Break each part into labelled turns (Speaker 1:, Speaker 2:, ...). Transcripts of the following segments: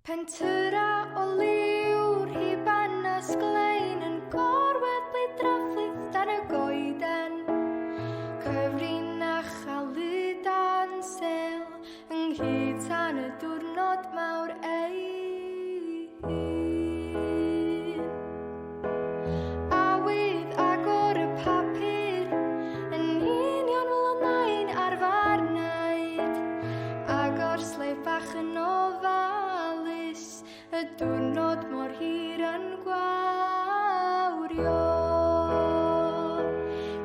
Speaker 1: Pentyra o liw'r hi Alis Glyn yn gorwedlu draflydd dan y goeden. Cyfrin a chalu dan sel ynghyd tan y diwrnod mawr ei hun. Awydd agor y papur yn union fel o nain ar farnaid, agor sleif bach yn ofalus, y diwrnod mor hir yn gwawrio.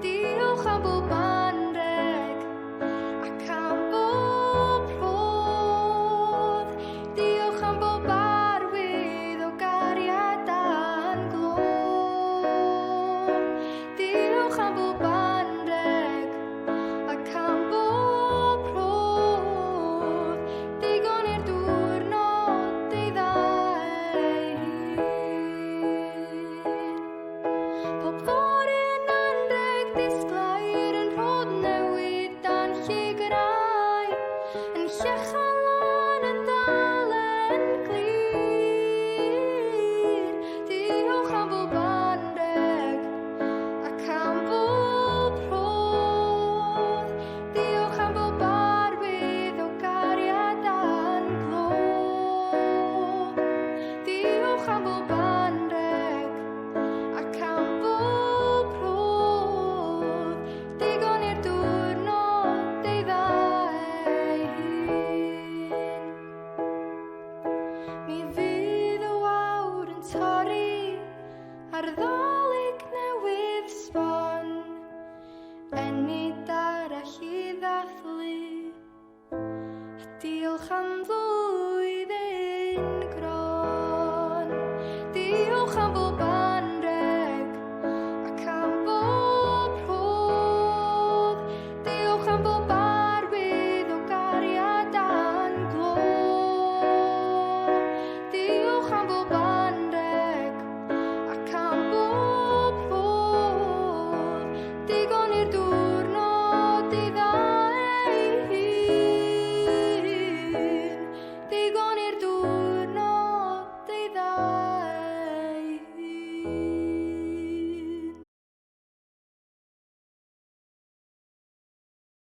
Speaker 1: Diolch am bob anreg ac am bob rhodd. Diolch am bob arwydd o gariad a'n glo. Diolch am bob anreg ac am bob rhodd. Digon i'r diwrnod ei ddau hun. Pob fory'n anreg disglair yn rhod newid dan lligrau, yn llechalan yn dalent glir. Diolch am bob anreg ac am bob rhodd. Diolch am bob arwydd o gariad a'n glo. Diolch am bob anreg ac am bob rhodd. Digon i'r diwrnod ei ddau hun. Mi fydd y wawr yn torri ar ddolig newydd sbon, enid arall i ddathlu, a diolch am flwyddyn gron.